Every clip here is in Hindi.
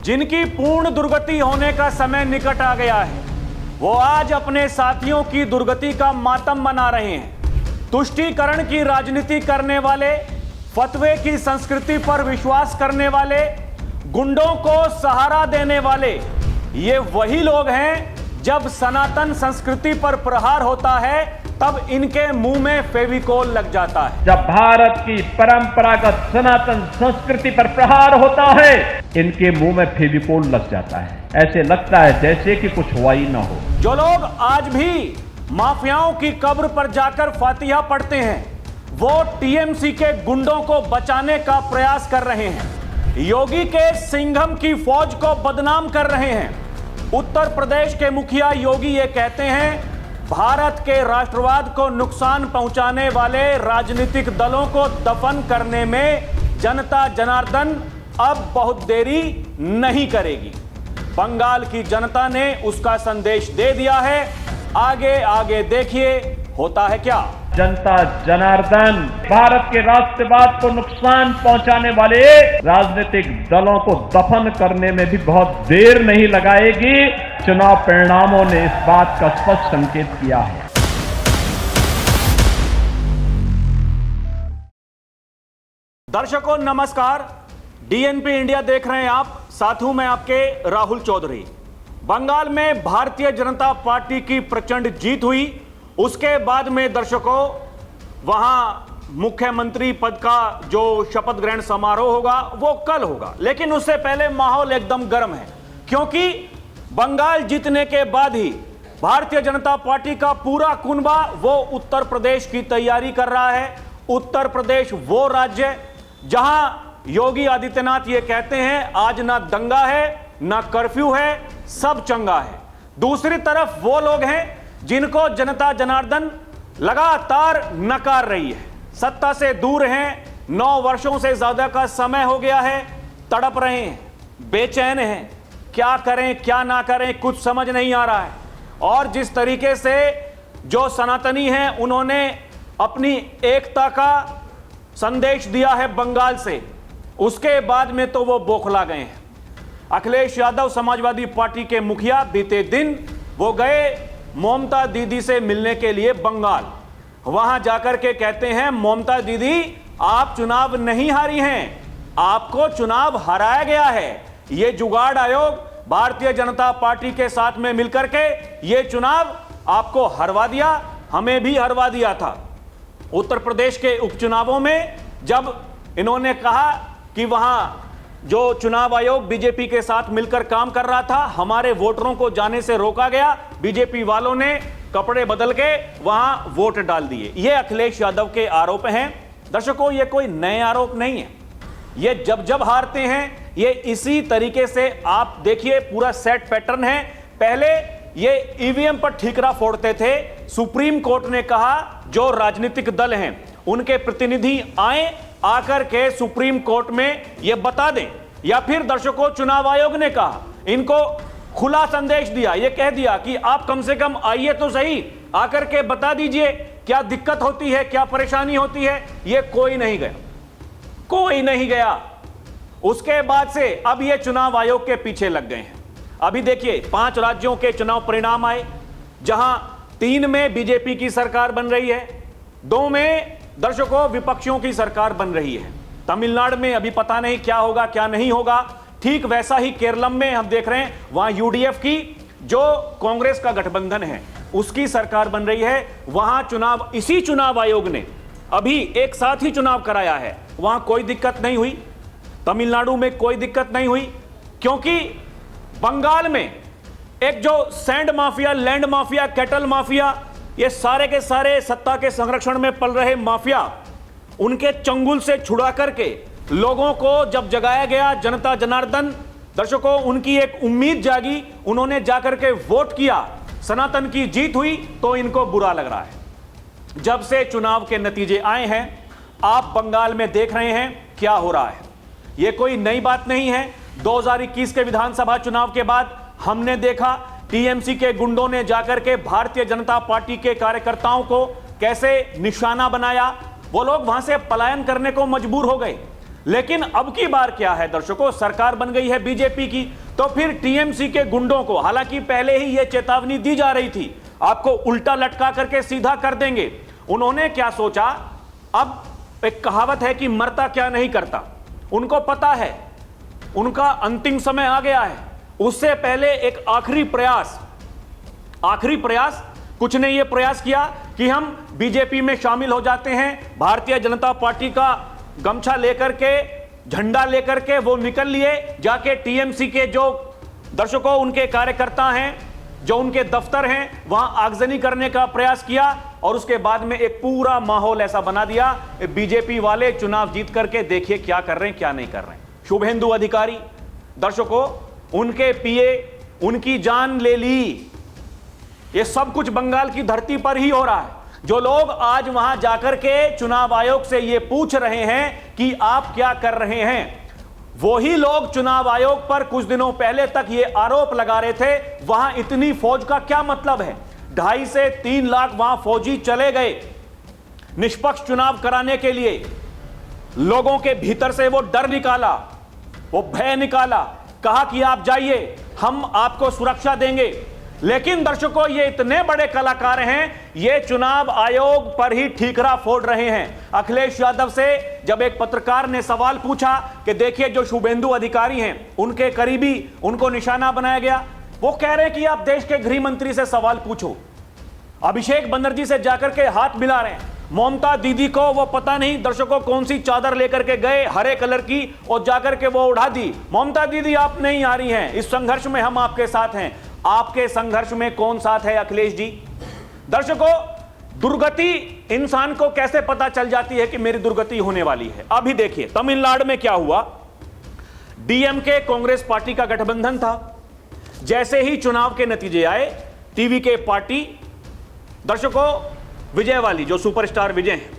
जिनकी पूर्ण दुर्गति होने का समय निकट आ गया है, वो आज अपने साथियों की दुर्गति का मातम मना रहे हैं। तुष्टीकरण की राजनीति करने वाले, फतवे की संस्कृति पर विश्वास करने वाले, गुंडों को सहारा देने वाले, ये वही लोग हैं जब सनातन संस्कृति पर प्रहार होता है तब इनके मुंह में फेविकोल लग जाता है। जब भारत की परंपरागत सनातन संस्कृति पर प्रहार होता है, इनके मुंह में फेविकोल लग जाता है। ऐसे लगता है जैसे कि कुछ हुआ ही ना हो। जो लोग आज भी माफियाओं की कब्र पर जाकर फातिहा पढ़ते हैं, वो टीएमसी के गुंडों को बचाने का प्रयास कर रहे हैं, योगी के सिंघम की फौज को बदनाम कर रहे हैं। उत्तर प्रदेश के मुखिया योगी ये कहते हैं, भारत के राष्ट्रवाद को नुकसान पहुंचाने वाले राजनीतिक दलों को दफन करने में जनता जनार्दन अब बहुत देरी नहीं करेगी। बंगाल की जनता ने उसका संदेश दे दिया है। आगे आगे देखिए होता है क्या। जनता जनार्दन भारत के राष्ट्रवाद को नुकसान पहुंचाने वाले राजनीतिक दलों को दफन करने में भी बहुत देर नहीं लगाएगी। चुनाव परिणामों ने इस बात का स्पष्ट संकेत किया है। दर्शकों नमस्कार, डीएनपी इंडिया देख रहे हैं आप, साथ हूं मैं आपके राहुल चौधरी। बंगाल में भारतीय जनता पार्टी की प्रचंड जीत हुई। उसके बाद में दर्शकों वहां मुख्यमंत्री पद का जो शपथ ग्रहण समारोह होगा वो कल होगा, लेकिन उससे पहले माहौल एकदम गर्म है, क्योंकि बंगाल जीतने के बाद ही भारतीय जनता पार्टी का पूरा कुनबा वो उत्तर प्रदेश की तैयारी कर रहा है। उत्तर प्रदेश वो राज्य जहां योगी आदित्यनाथ ये कहते हैं आज ना दंगा है ना कर्फ्यू है, सब चंगा है। दूसरी तरफ वो लोग हैं जिनको जनता जनार्दन लगातार नकार रही है, सत्ता से दूर हैं, 9 वर्षों से ज्यादा का समय हो गया है, तड़प रहे हैं, बेचैन हैं, क्या करें क्या ना करें कुछ समझ नहीं आ रहा है। और जिस तरीके से जो सनातनी हैं उन्होंने अपनी एकता का संदेश दिया है बंगाल से, उसके बाद में तो वो बौखला गए हैं। अखिलेश यादव समाजवादी पार्टी के मुखिया बीते दिन वो गए ममता दीदी से मिलने के लिए बंगाल। वहां जाकर के कहते हैं, ममता दीदी आप चुनाव नहीं हारी हैं, आपको चुनाव हराया गया है। ये जुगाड़ आयोग भारतीय जनता पार्टी के साथ में मिलकर के ये चुनाव आपको हरवा दिया, हमें भी हरवा दिया था। उत्तर प्रदेश के उपचुनावों में जब इन्होंने कहा कि वहां जो चुनाव आयोग बीजेपी के साथ मिलकर काम कर रहा था, हमारे वोटरों को जाने से रोका गया, बीजेपी वालों ने कपड़े बदल के वहां वोट डाल दिए। ये अखिलेश यादव के आरोप हैं। दर्शकों ये कोई नए आरोप नहीं है, ये जब हारते हैं ये इसी तरीके से आप देखिए पूरा सेट पैटर्न है। पहले ये ईवीएम पर ठीकरा फोड़ते थे, सुप्रीम कोर्ट ने कहा जो राजनीतिक दल हैं उनके प्रतिनिधि आए, आकर के सुप्रीम कोर्ट में यह बता दें, या फिर दर्शकों चुनाव आयोग ने कहा, इनको खुला संदेश दिया, यह कह दिया कि आप कम से कम आइए तो सही, आकर के बता दीजिए क्या दिक्कत होती है, क्या परेशानी होती है। यह कोई नहीं गया, कोई नहीं गया। उसके बाद से अब यह चुनाव आयोग के पीछे लग गए हैं। अभी देखिए 5 राज्यों के चुनाव परिणाम आए, जहां 3 में बीजेपी की सरकार बन रही है, 2 में दर्शकों विपक्षियों की सरकार बन रही है। तमिलनाडु में अभी पता नहीं क्या होगा क्या नहीं होगा। ठीक वैसा ही केरलम में हम देख रहे हैं, वहां यूडीएफ की जो कांग्रेस का गठबंधन है उसकी सरकार बन रही है। वहां चुनाव इसी चुनाव आयोग ने अभी एक साथ ही चुनाव कराया है, वहां कोई दिक्कत नहीं हुई। तमिलनाडु में कोई दिक्कत नहीं हुई, क्योंकि बंगाल में एक जो sand mafia, land mafia, cattle mafia, ये सारे के सारे सत्ता के संरक्षण में पल रहे माफिया, उनके चंगुल से छुड़ा करके लोगों को जब जगाया गया, जनता जनार्दन दर्शकों उनकी एक उम्मीद जागी, उन्होंने जाकर के वोट किया, सनातन की जीत हुई, तो इनको बुरा लग रहा है। जब से चुनाव के नतीजे आए हैं आप बंगाल में देख रहे हैं क्या हो रहा है। यह कोई नई बात नहीं है। 2021 के विधानसभा चुनाव के बाद हमने देखा टीएमसी के गुंडों ने जाकर के भारतीय जनता पार्टी के कार्यकर्ताओं को कैसे निशाना बनाया। वो लोग वहां से पलायन करने को मजबूर हो गए। लेकिन अब की बार क्या है दर्शकों, सरकार बन गई है बीजेपी की, तो फिर टीएमसी के गुंडों को, हालांकि पहले ही यह चेतावनी दी जा रही थी आपको उल्टा लटका करके सीधा कर देंगे, उन्होंने क्या सोचा, अब एक कहावत है कि मरता क्या नहीं करता, उनको पता है उनका अंतिम समय आ गया है। उससे पहले एक आखिरी प्रयास कुछ ने यह प्रयास किया कि हम बीजेपी में शामिल हो जाते हैं, भारतीय जनता पार्टी का गमछा लेकर के, झंडा लेकर के वो निकल लिए, जाके टीएमसी के जो दर्शकों उनके कार्यकर्ता हैं, जो उनके दफ्तर हैं, वहां आगजनी करने का प्रयास किया और उसके बाद में एक पूरा माहौल ऐसा बना दिया, बीजेपी वाले चुनाव जीत करके देखिए क्या कर रहे हैं क्या नहीं कर रहे हैं। शुभेंदु अधिकारी दर्शकों, उनके पीए उनकी जान ले ली। ये सब कुछ बंगाल की धरती पर ही हो रहा है। जो लोग आज वहां जाकर के चुनाव आयोग से ये पूछ रहे हैं कि आप क्या कर रहे हैं, वही लोग चुनाव आयोग पर कुछ दिनों पहले तक ये आरोप लगा रहे थे वहां इतनी फौज का क्या मतलब है। 2.5 से 3 लाख वहां फौजी चले गए निष्पक्ष चुनाव कराने के लिए। लोगों के भीतर से वो डर निकाला, वो भय निकाला, कहा कि आप जाइए, हम आपको सुरक्षा देंगे। लेकिन दर्शकों, ये इतने बड़े कलाकार हैं, ये चुनाव आयोग पर ही ठीकरा फोड़ रहे हैं। अखिलेश यादव से जब एक पत्रकार ने सवाल पूछा कि देखिए जो शुभेंदु अधिकारी हैं, उनके करीबी, उनको निशाना बनाया गया, वो कह रहे हैं कि आप देश के गृह मंत्री से सवाल पूछो। अभिषेक बनर्जी से जाकर के हाथ मिला रहे हैं। ममता दीदी को वो पता नहीं दर्शकों कौन सी चादर लेकर के गए, हरे कलर की, और जाकर के वो उड़ा दी। ममता दीदी आप नहीं आ रही हैं, इस संघर्ष में हम आपके साथ हैं। आपके संघर्ष में कौन साथ है अखिलेश जी? दर्शकों, दुर्गति इंसान को कैसे पता चल जाती है कि मेरी दुर्गति होने वाली है? अभी देखिए तमिलनाडु में क्या हुआ। डीएमके कांग्रेस पार्टी का गठबंधन था। जैसे ही चुनाव के नतीजे आए, टीवी के पार्टी दर्शकों विजय वाली, जो सुपरस्टार विजय हैं,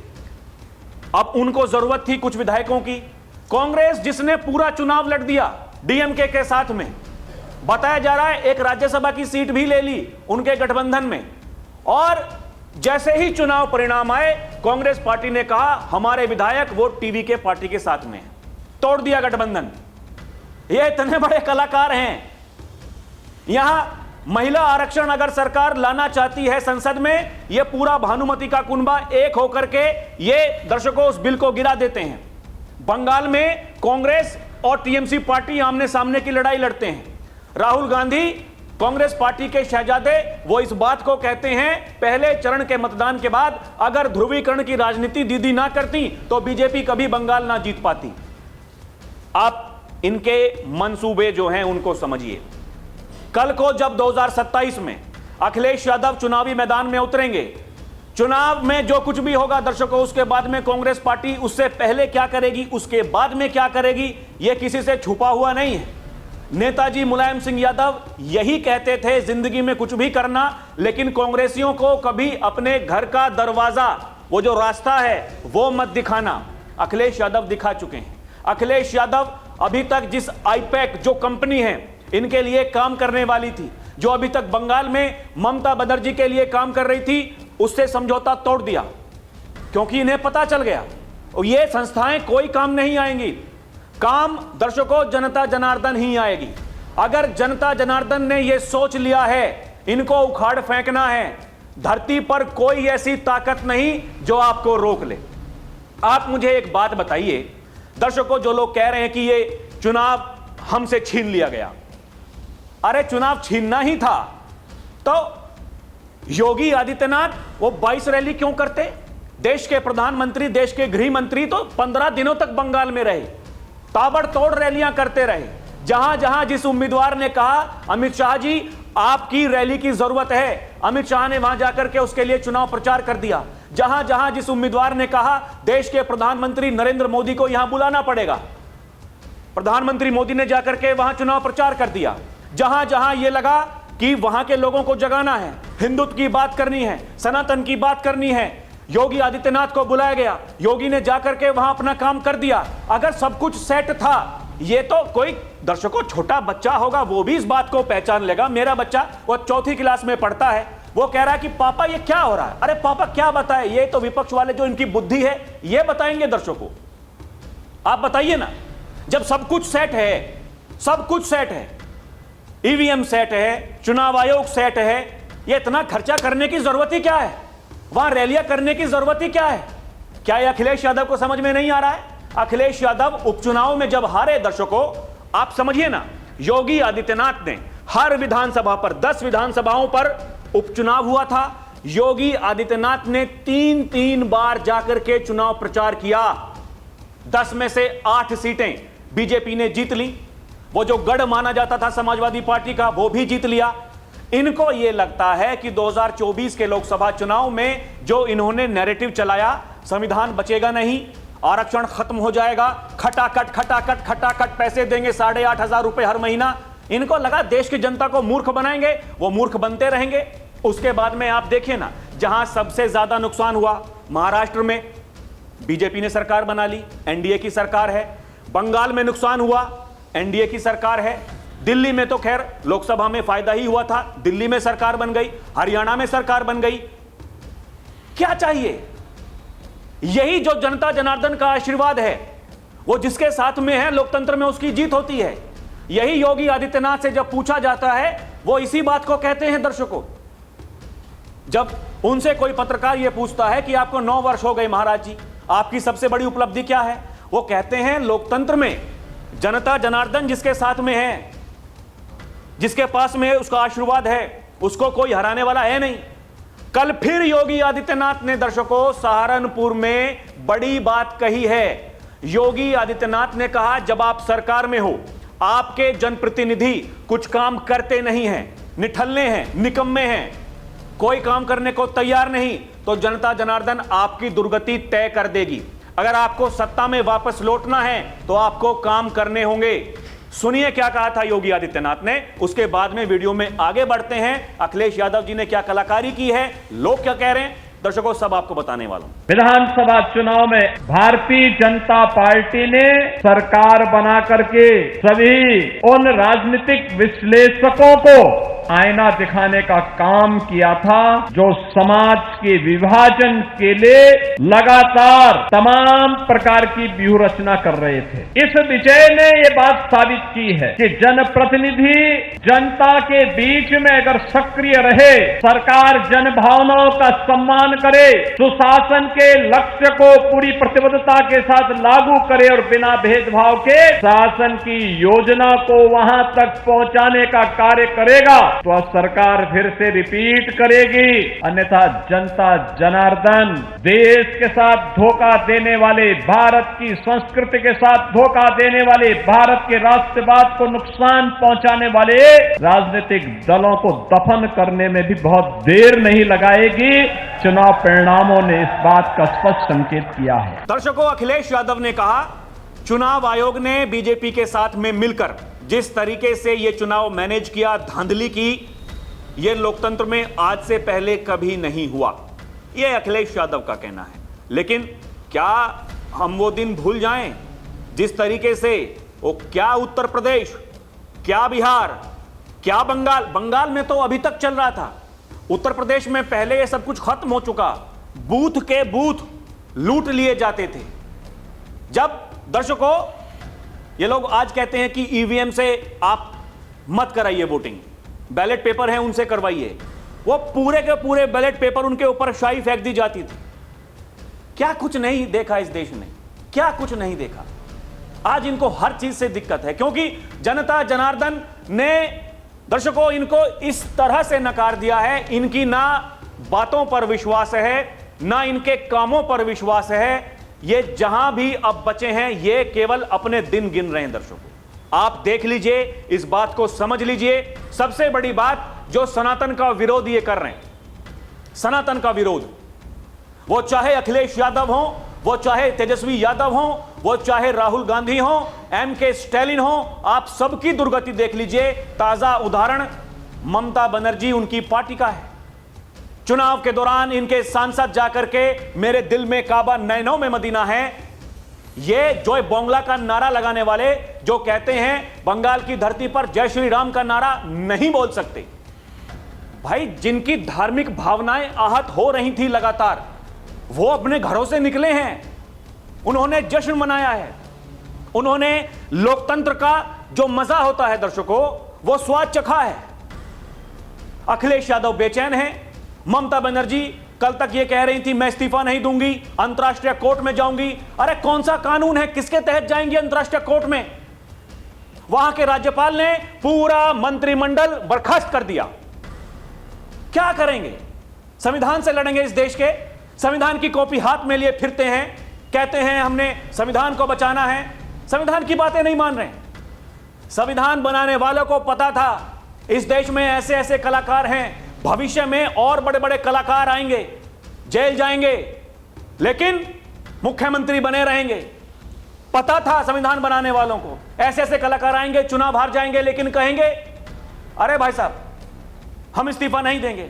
अब उनको जरूरत थी कुछ विधायकों की। कांग्रेस जिसने पूरा चुनाव लड़ दिया डीएमके के साथ में, बताया जा रहा है एक राज्यसभा की सीट भी ले ली उनके गठबंधन में। और जैसे ही चुनाव परिणाम आए, कांग्रेस पार्टी ने कहा हमारे विधायक वो टीवी के पार्टी के साथ में, तोड़ दिया गठबंधन। ये इतने बड़े कलाकार हैं। यहां महिला आरक्षण अगर सरकार लाना चाहती है संसद में, यह पूरा भानुमति का कुनबा एक होकर के ये दर्शकों उस बिल को गिरा देते हैं। बंगाल में कांग्रेस और टीएमसी पार्टी आमने सामने की लड़ाई लड़ते हैं। राहुल गांधी कांग्रेस पार्टी के शहजादे, वो इस बात को कहते हैं पहले चरण के मतदान के बाद अगर ध्रुवीकरण की राजनीति दीदी ना करती तो बीजेपी कभी बंगाल ना जीत पाती। आप इनके मंसूबे जो हैं उनको समझिए। कल को जब 2027 में अखिलेश यादव चुनावी मैदान में उतरेंगे, चुनाव में जो कुछ भी होगा दर्शकों, उसके बाद में कांग्रेस पार्टी उससे पहले क्या करेगी, उसके बाद में क्या करेगी, यह किसी से छुपा हुआ नहीं है। नेताजी मुलायम सिंह यादव यही कहते थे, जिंदगी में कुछ भी करना, लेकिन कांग्रेसियों को कभी अपने घर का दरवाजा, वो जो रास्ता है वो मत दिखाना। अखिलेश यादव दिखा चुके हैं। अखिलेश यादव अभी तक जिस आईपैक जो कंपनी है इनके लिए काम करने वाली थी, जो अभी तक बंगाल में ममता बनर्जी के लिए काम कर रही थी, उससे समझौता तोड़ दिया, क्योंकि इन्हें पता चल गया और ये संस्थाएं कोई काम नहीं आएंगी। काम दर्शकों जनता जनार्दन ही आएगी। अगर जनता जनार्दन ने यह सोच लिया है इनको उखाड़ फेंकना है, धरती पर कोई ऐसी ताकत नहीं जो आपको रोक ले। आप मुझे एक बात बताइए दर्शकों, जो लोग कह रहे हैं कि ये चुनाव हमसे छीन लिया गया, अरे चुनाव छीनना ही था तो योगी आदित्यनाथ वो 22 रैली क्यों करते? देश के प्रधानमंत्री, देश के गृह मंत्री तो 15 दिनों तक बंगाल में रहे, ताबड़तोड़ रैलियां करते रहे। जहां जहां जिस उम्मीदवार ने कहा अमित शाह जी आपकी रैली की जरूरत है, अमित शाह ने वहां जाकर के उसके लिए चुनाव प्रचार कर दिया। जहां जहां जिस उम्मीदवार ने कहा देश के प्रधानमंत्री नरेंद्र मोदी को यहां बुलाना पड़ेगा, प्रधानमंत्री मोदी ने जाकर के वहां चुनाव प्रचार कर दिया। जहां जहां यह लगा कि वहां के लोगों को जगाना है, हिंदुत्व की बात करनी है, सनातन की बात करनी है, योगी आदित्यनाथ को बुलाया गया, योगी ने जाकर के वहां अपना काम कर दिया। अगर सब कुछ सेट था, ये तो कोई दर्शकों छोटा बच्चा होगा वो भी इस बात को पहचान लेगा। मेरा बच्चा वो 4th क्लास में पढ़ता है, वो कह रहा है कि पापा ये क्या हो रहा है। अरे पापा क्या बताए, ये तो विपक्ष वाले जो इनकी बुद्धि है ये बताएंगे दर्शकों। आप बताइए ना, जब सब कुछ सेट है, सब कुछ सेट है, ईवीएम सेट है, चुनाव आयोग सेट है, ये इतना खर्चा करने की जरूरत ही क्या है? वहां रैलियां करने की जरूरत ही क्या है? क्या ये अखिलेश यादव को समझ में नहीं आ रहा है? अखिलेश यादव उपचुनाव में जब हारे, दर्शकों आप समझिए ना, योगी आदित्यनाथ ने हर विधानसभा पर, 10 विधानसभाओं पर उपचुनाव हुआ था, योगी आदित्यनाथ ने 3 बार जाकर के चुनाव प्रचार किया। 10 में से 8 सीटें बीजेपी ने जीत ली। वो जो गढ़ माना जाता था समाजवादी पार्टी का, वो भी जीत लिया। इनको यह लगता है कि 2024 के लोकसभा चुनाव में जो इन्होंने नैरेटिव चलाया, संविधान बचेगा नहीं, आरक्षण खत्म हो जाएगा, खटाखट खटाखट खटाखट पैसे देंगे 8,500 रुपए हर महीना, इनको लगा देश की जनता को मूर्ख बनाएंगे, वो मूर्ख बनते रहेंगे। उसके बाद में आप देखिए ना, जहां सबसे ज्यादा नुकसान हुआ, महाराष्ट्र में बीजेपी ने सरकार बना ली, एनडीए की सरकार है। बंगाल में नुकसान हुआ, एनडीए की सरकार है। दिल्ली में तो खैर लोकसभा में फायदा ही हुआ था, दिल्ली में सरकार बन गई, हरियाणा में सरकार बन गई। क्या चाहिए? यही जो जनता जनार्दन का आशीर्वाद है, वो जिसके साथ में है, लोकतंत्र में उसकी जीत होती है। यही योगी आदित्यनाथ से जब पूछा जाता है, वो इसी बात को कहते हैं। दर्शकों, जब उनसे कोई पत्रकार यह पूछता है कि आपको 9 वर्ष हो गए महाराज जी, आपकी सबसे बड़ी उपलब्धि क्या है, वो कहते हैं लोकतंत्र में जनता जनार्दन जिसके साथ में है, जिसके पास में है, उसका आशीर्वाद है, उसको कोई हराने वाला है नहीं। कल फिर योगी आदित्यनाथ ने, दर्शकों, सहारनपुर में बड़ी बात कही है। योगी आदित्यनाथ ने कहा, जब आप सरकार में हो, आपके जनप्रतिनिधि कुछ काम करते नहीं हैं, निठल्ले हैं, निकम्मे हैं, कोई काम करने को तैयार नहीं, तो जनता जनार्दन आपकी दुर्गति तय कर देगी। अगर आपको सत्ता में वापस लौटना है तो आपको काम करने होंगे। सुनिए क्या कहा था योगी आदित्यनाथ ने, उसके बाद में वीडियो में आगे बढ़ते हैं। अखिलेश यादव जी ने क्या कलाकारी की है, लोग क्या कह रहे हैं, दर्शकों सब आपको बताने वाला हूं। विधानसभा चुनाव में भारतीय जनता पार्टी ने सरकार बना करके सभी उन राजनीतिक विश्लेषकों को आईना दिखाने का काम किया था जो समाज के विभाजन के लिए लगातार तमाम प्रकार की व्यूह रचना कर रहे थे। इस विजय ने ये बात साबित की है कि जनप्रतिनिधि जनता के बीच में अगर सक्रिय रहे, सरकार जन भावनाओं का सम्मान करे, सुशासन के लक्ष्य को पूरी प्रतिबद्धता के साथ लागू करे और बिना भेदभाव के शासन की योजना को वहां तक पहुंचाने का कार्य करेगा, तो सरकार फिर से रिपीट करेगी। अन्यथा जनता जनार्दन देश के साथ धोखा देने वाले, भारत की संस्कृति के साथ धोखा देने वाले, भारत के राष्ट्रवाद को नुकसान पहुंचाने वाले राजनीतिक दलों को दफन करने में भी बहुत देर नहीं लगाएगी। चुनाव परिणामों ने इस बात का स्पष्ट संकेत किया है। दर्शकों, अखिलेश यादव ने कहा, चुनाव आयोग ने बीजेपी के साथ में मिलकर जिस तरीके से यह चुनाव मैनेज किया, धांधली की, यह लोकतंत्र में आज से पहले कभी नहीं हुआ। यह अखिलेश यादव का कहना है। लेकिन क्या हम वो दिन भूल जाएं जिस तरीके से वो, क्या उत्तर प्रदेश, क्या बिहार, क्या बंगाल में तो अभी तक चल रहा था, उत्तर प्रदेश में पहले यह सब कुछ खत्म हो चुका, बूथ के बूथ लूट लिए जाते थे। जब दर्शकों, ये लोग आज कहते हैं कि ईवीएम से आप मत कराइए वोटिंग, बैलेट पेपर है उनसे करवाइए, वो पूरे के पूरे बैलेट पेपर उनके ऊपर शाई फेंक दी जाती थी। क्या कुछ नहीं देखा इस देश ने, क्या कुछ नहीं देखा। आज इनको हर चीज से दिक्कत है, क्योंकि जनता जनार्दन ने, दर्शकों, इनको इस तरह से नकार दिया है। इनकी ना बातों पर विश्वास है, ना इनके कामों पर विश्वास है। ये जहां भी अब बचे हैं, ये केवल अपने दिन गिन रहे हैं। दर्शकों, आप देख लीजिए, इस बात को समझ लीजिए। सबसे बड़ी बात, जो सनातन का विरोध ये कर रहे हैं, सनातन का विरोध, वो चाहे अखिलेश यादव हो, वो चाहे तेजस्वी यादव हो, वो चाहे राहुल गांधी हो, एमके स्टैलिन हो, आप सबकी दुर्गति देख लीजिए। ताजा उदाहरण ममता बनर्जी, उनकी पार्टी का है। चुनाव के दौरान इनके सांसद जाकर के, मेरे दिल में काबा नैनों में मदीना है, ये जो बोंगला का नारा लगाने वाले, जो कहते हैं बंगाल की धरती पर जय श्री राम का नारा नहीं बोल सकते, भाई जिनकी धार्मिक भावनाएं आहत हो रही थी लगातार, वो अपने घरों से निकले हैं, उन्होंने जश्न मनाया है। उन्होंने लोकतंत्र का जो मजा होता है दर्शकों, वो स्वाद चखा है। अखिलेश यादव बेचैन है। ममता बनर्जी कल तक ये कह रही थी मैं इस्तीफा नहीं दूंगी, अंतर्राष्ट्रीय कोर्ट में जाऊंगी। अरे कौन सा कानून है, किसके तहत जाएंगी अंतर्राष्ट्रीय कोर्ट में? वहां के राज्यपाल ने पूरा मंत्रिमंडल बर्खास्त कर दिया। क्या करेंगे? संविधान से लड़ेंगे इस देश के? संविधान की कॉपी हाथ में लिए फिरते हैं, कहते हैं हमने संविधान को बचाना है। संविधान की बातें नहीं मान रहे। संविधान बनाने वालों को पता था इस देश में ऐसे ऐसे कलाकार हैं, भविष्य में और बड़े बड़े कलाकार आएंगे, जेल जाएंगे, लेकिन मुख्यमंत्री बने रहेंगे। पता था संविधान बनाने वालों को ऐसे ऐसे कलाकार आएंगे, चुनाव हार जाएंगे, लेकिन कहेंगे अरे भाई साहब हम इस्तीफा नहीं देंगे।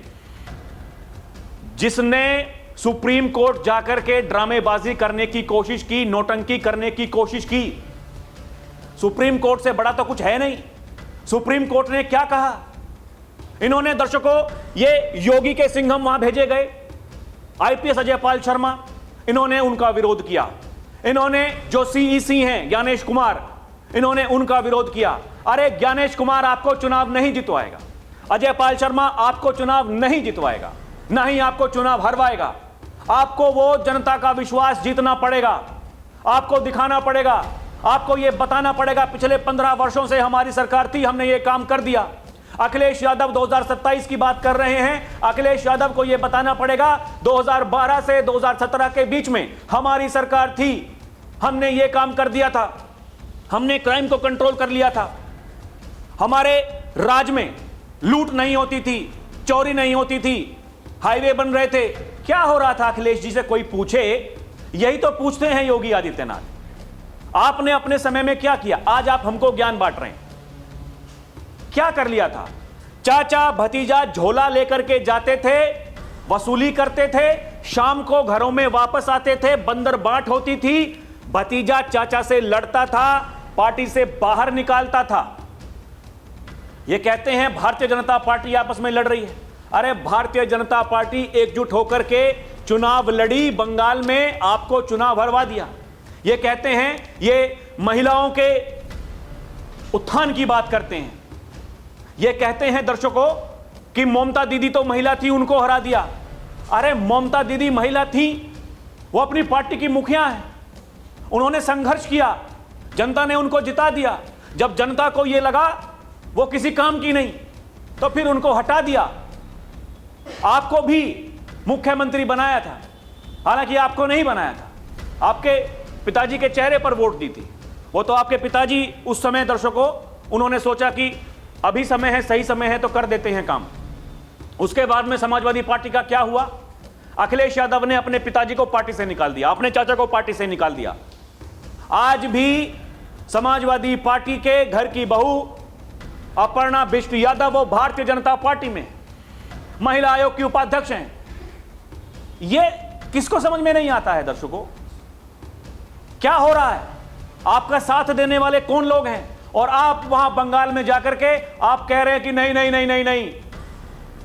जिसने सुप्रीम कोर्ट जाकर के ड्रामेबाजी करने की कोशिश की, नौटंकी करने की कोशिश की, सुप्रीम कोर्ट से बड़ा तो कुछ है नहीं। सुप्रीम कोर्ट ने क्या कहा? इन्होंने दर्शकों ये योगी के सिंघम वहां भेजे गए, आईपीएस अजयपाल शर्मा, इन्होंने उनका विरोध किया। इन्होंने जो सीईसी हैं ज्ञानेश कुमार, इन्होंने उनका विरोध किया। अरे ज्ञानेश कुमार आपको चुनाव नहीं जितवाएगा, अजयपाल शर्मा आपको चुनाव नहीं जितवाएगा, ना ही आपको चुनाव हरवाएगा। आपको वो जनता का विश्वास जीतना पड़ेगा, आपको दिखाना पड़ेगा, आपको ये बताना पड़ेगा पिछले 15 वर्षों से हमारी सरकार थी, हमने ये काम कर दिया। अखिलेश यादव 2027 की बात कर रहे हैं। अखिलेश यादव को यह बताना पड़ेगा 2012 से 2017 के बीच में हमारी सरकार थी, हमने यह काम कर दिया था, हमने क्राइम को कंट्रोल कर लिया था, हमारे राज में लूट नहीं होती थी, चोरी नहीं होती थी, हाईवे बन रहे थे। क्या हो रहा था अखिलेश जी से कोई पूछे? यही तो पूछते हैं योगी आदित्यनाथ। आपने अपने समय में क्या किया? आज आप हमको ज्ञान बांट रहे हैं। क्या कर लिया था? चाचा भतीजा झोला लेकर के जाते थे, वसूली करते थे, शाम को घरों में वापस आते थे, बंदर बाट होती थी, भतीजा चाचा से लड़ता था, पार्टी से बाहर निकालता था। ये कहते हैं भारतीय जनता पार्टी आपस में लड़ रही है। अरे भारतीय जनता पार्टी एकजुट होकर के चुनाव लड़ी, बंगाल में आपको चुनाव हरवा दिया। ये कहते हैं, ये महिलाओं के उत्थान की बात करते हैं। ये कहते हैं दर्शकों कि ममता दीदी तो महिला थी, उनको हरा दिया। अरे ममता दीदी महिला थी, वो अपनी पार्टी की मुखिया है, उन्होंने संघर्ष किया, जनता ने उनको जिता दिया। जब जनता को यह लगा वो किसी काम की नहीं, तो फिर उनको हटा दिया। आपको भी मुख्यमंत्री बनाया था, हालांकि आपको नहीं बनाया था, आपके पिताजी के चेहरे पर वोट दी थी। वो तो आपके पिताजी उस समय दर्शकों उन्होंने सोचा कि अभी समय है, सही समय है तो कर देते हैं काम। उसके बाद में समाजवादी पार्टी का क्या हुआ? अखिलेश यादव ने अपने पिताजी को पार्टी से निकाल दिया, अपने चाचा को पार्टी से निकाल दिया। आज भी समाजवादी पार्टी के घर की बहू अपर्णा बिष्ट यादव वो भारतीय जनता पार्टी में महिला आयोग की उपाध्यक्ष हैं। ये किसको समझ में नहीं आता है दर्शकों? क्या हो रहा है? आपका साथ देने वाले कौन लोग हैं? और आप वहां बंगाल में जाकर के आप कह रहे हैं कि नहीं नहीं नहीं नहीं नहीं,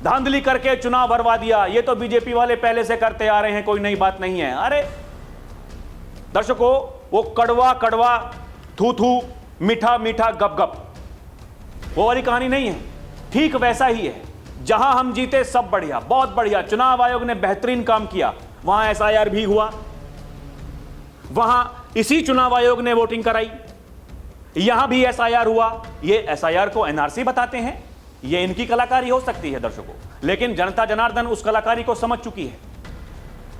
धांधली करके चुनाव हरवा दिया, ये तो बीजेपी वाले पहले से करते आ रहे हैं, कोई नई बात नहीं है। अरे दर्शकों, वो कड़वा कड़वा, थू थू, मीठा मीठा, गप गप, वो वाली कहानी नहीं है। ठीक वैसा ही है। जहां हम जीते सब बढ़िया, बहुत बढ़िया, चुनाव आयोग ने बेहतरीन काम किया, वहां एसआईआर भी हुआ, वहां इसी चुनाव आयोग ने वोटिंग कराई, यहां भी एसआईआर हुआ। ये एसआईआर को एनआरसी बताते हैं, ये इनकी कलाकारी हो सकती है दर्शकों, लेकिन जनता जनार्दन उस कलाकारी को समझ चुकी है।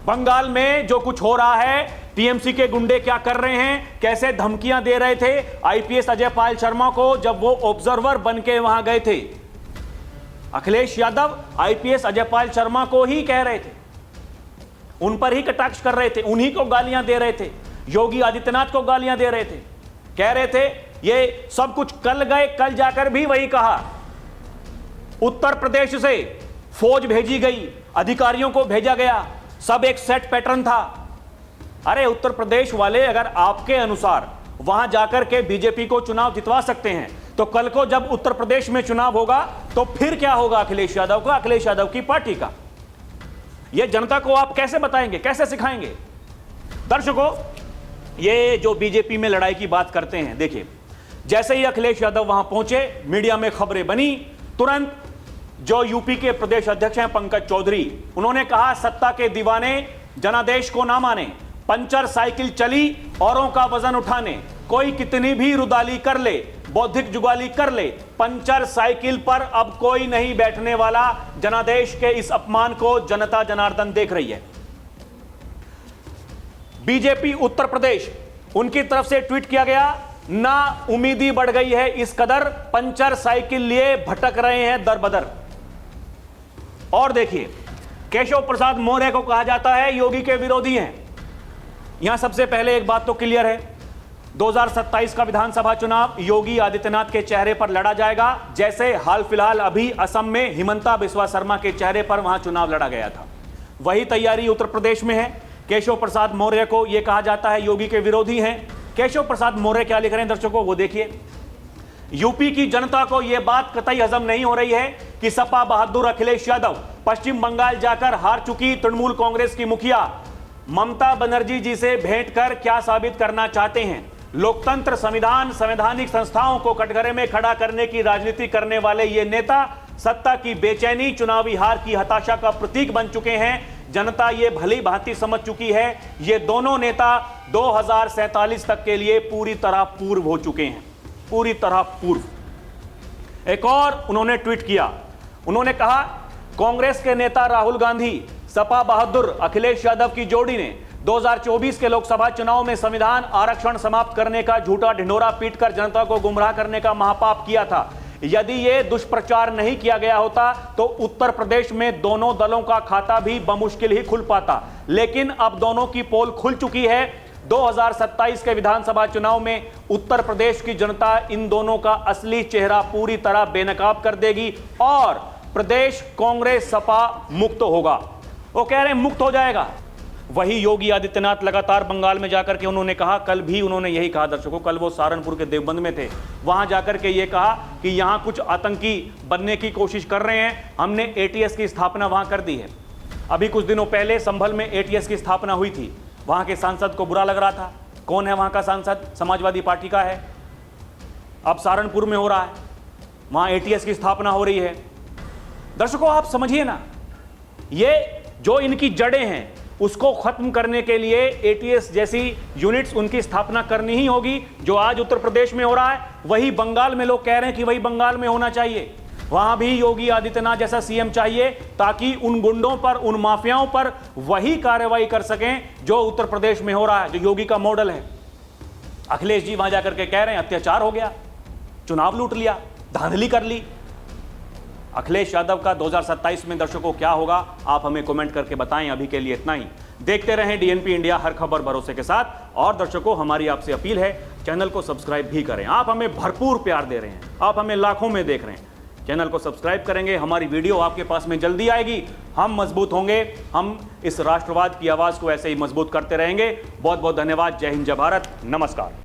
बंगाल में जो कुछ हो रहा है, टीएमसी के गुंडे क्या कर रहे हैं, कैसे धमकियां दे रहे थे आईपीएस अजयपाल शर्मा को जब वो ऑब्जर्वर बन के वहां गए थे। अखिलेश यादव आईपीएस अजयपाल शर्मा को ही कह रहे थे, उन पर ही कटाक्ष कर रहे थे, उन्हीं को गालियां दे रहे थे, योगी आदित्यनाथ को गालियां दे रहे थे, कह रहे थे ये सब कुछ कल गए, कल जाकर भी वही कहा। उत्तर प्रदेश से फौज भेजी गई, अधिकारियों को भेजा गया, सब एक सेट पैटर्न था। अरे उत्तर प्रदेश वाले अगर आपके अनुसार वहां जाकर के बीजेपी को चुनाव जितवा सकते हैं, तो कल को जब उत्तर प्रदेश में चुनाव होगा तो फिर क्या होगा अखिलेश यादव का, अखिलेश यादव की पार्टी का? यह जनता को आप कैसे बताएंगे, कैसे सिखाएंगे? दर्शकों, ये जो बीजेपी में लड़ाई की बात करते हैं, देखिए जैसे ही अखिलेश यादव वहां पहुंचे, मीडिया में खबरें बनी, तुरंत जो यूपी के प्रदेश अध्यक्ष हैं पंकज चौधरी, उन्होंने कहा सत्ता के दीवाने जनादेश को ना माने, पंचर साइकिल चली औरों का वजन उठाने, कोई कितनी भी रुदाली कर ले, बौद्धिक जुगाली कर ले, पंचर साइकिल पर अब कोई नहीं बैठने वाला। जनादेश के इस अपमान को जनता जनार्दन देख रही है। बीजेपी उत्तर प्रदेश, उनकी तरफ से ट्वीट किया गया, ना उम्मीदी बढ़ गई है इस कदर, पंचर साइकिल लिए भटक रहे हैं दर बदर। और देखिए केशव प्रसाद मौर्य को कहा जाता है योगी के विरोधी हैं। यहां सबसे पहले एक बात तो क्लियर है, 2027 का विधानसभा चुनाव योगी आदित्यनाथ के चेहरे पर लड़ा जाएगा, जैसे हाल फिलहाल अभी असम में हिमंता बिस्वा शर्मा के चेहरे पर वहां चुनाव लड़ा गया था। वही तैयारी उत्तर प्रदेश में है। केशव प्रसाद मौर्य को यह कहा जाता है योगी के विरोधी हैं। केशव प्रसाद मौर्य क्या लिख रहे हैं दर्शकों, वो देखिए। यूपी की जनता को यह बात कतई हजम नहीं हो रही है कि सपा बहादुर अखिलेश यादव पश्चिम बंगाल जाकर हार चुकी तृणमूल कांग्रेस की मुखिया ममता बनर्जी जी से भेंट कर क्या साबित करना चाहते हैं। लोकतंत्र, संविधान, संवैधानिक संस्थाओं को कटघरे में खड़ा करने की राजनीति करने वाले ये नेता सत्ता की बेचैनी, चुनावी हार की हताशा का प्रतीक बन चुके हैं। जनता ये भली भांति समझ चुकी है, ये दोनों नेता 2047 तक के लिए पूरी तरह पूर्व हो चुके हैं, पूरी तरह पूर्व। एक और उन्होंने ट्वीट किया, उन्होंने कहा कांग्रेस के नेता राहुल गांधी, सपा बहादुर अखिलेश यादव की जोड़ी ने 2024 के लोकसभा चुनाव में संविधान आरक्षण समाप्त करने का झूठा ढिंढोरा पीटकर जनता को गुमराह करने का महापाप किया था। यदि यह दुष्प्रचार नहीं किया गया होता तो उत्तर प्रदेश में दोनों दलों का खाता भी बमुश्किल ही खुल पाता, लेकिन अब दोनों की पोल खुल चुकी है। 2027 के विधानसभा चुनाव में उत्तर प्रदेश की जनता इन दोनों का असली चेहरा पूरी तरह बेनकाब कर देगी और प्रदेश कांग्रेस सपा मुक्त होगा। वो कह रहे हैं मुक्त हो जाएगा। वही योगी आदित्यनाथ लगातार बंगाल में जाकर के उन्होंने कहा, कल भी उन्होंने यही कहा दर्शकों, कल वो सहारनपुर के देवबंद में थे, वहां जाकर के ये कहा कि यहां कुछ आतंकी बनने की कोशिश कर रहे हैं, हमने एटीएस की स्थापना वहां कर दी है। अभी कुछ दिनों पहले संभल में एटीएस की स्थापना हुई थी, वहां के सांसद को बुरा लग रहा था। कौन है वहां का सांसद? समाजवादी पार्टी का है। अब सहारनपुर में हो रहा है, वहां एटीएस की स्थापना हो रही है। दर्शकों आप समझिए ना, ये जो इनकी जड़ें हैं उसको खत्म करने के लिए एटीएस जैसी यूनिट्स उनकी स्थापना करनी ही होगी। जो आज उत्तर प्रदेश में हो रहा है वही बंगाल में लोग कह रहे हैं कि वही बंगाल में होना चाहिए। वहां भी योगी आदित्यनाथ जैसा सीएम चाहिए ताकि उन गुंडों पर, उन माफियाओं पर वही कार्रवाई कर सकें जो उत्तर प्रदेश में हो रहा है, जो योगी का मॉडल है। अखिलेश जी वहां जाकर के कह रहे हैं अत्याचार हो गया, चुनाव लूट लिया, धांधली कर ली। अखिलेश यादव का 2027 में दर्शकों क्या होगा, आप हमें कमेंट करके बताएं। अभी के लिए इतना ही। देखते रहें डीएनपी इंडिया, हर खबर भरोसे के साथ। और दर्शकों हमारी आपसे अपील है, चैनल को सब्सक्राइब भी करें। आप हमें भरपूर प्यार दे रहे हैं, आप हमें लाखों में देख रहे हैं। चैनल को सब्सक्राइब करेंगे, हमारी वीडियो आपके पास में जल्दी आएगी, हम मजबूत होंगे, हम इस राष्ट्रवाद की आवाज को ऐसे ही मजबूत करते रहेंगे। बहुत बहुत धन्यवाद। जय हिंद, जय भारत, नमस्कार।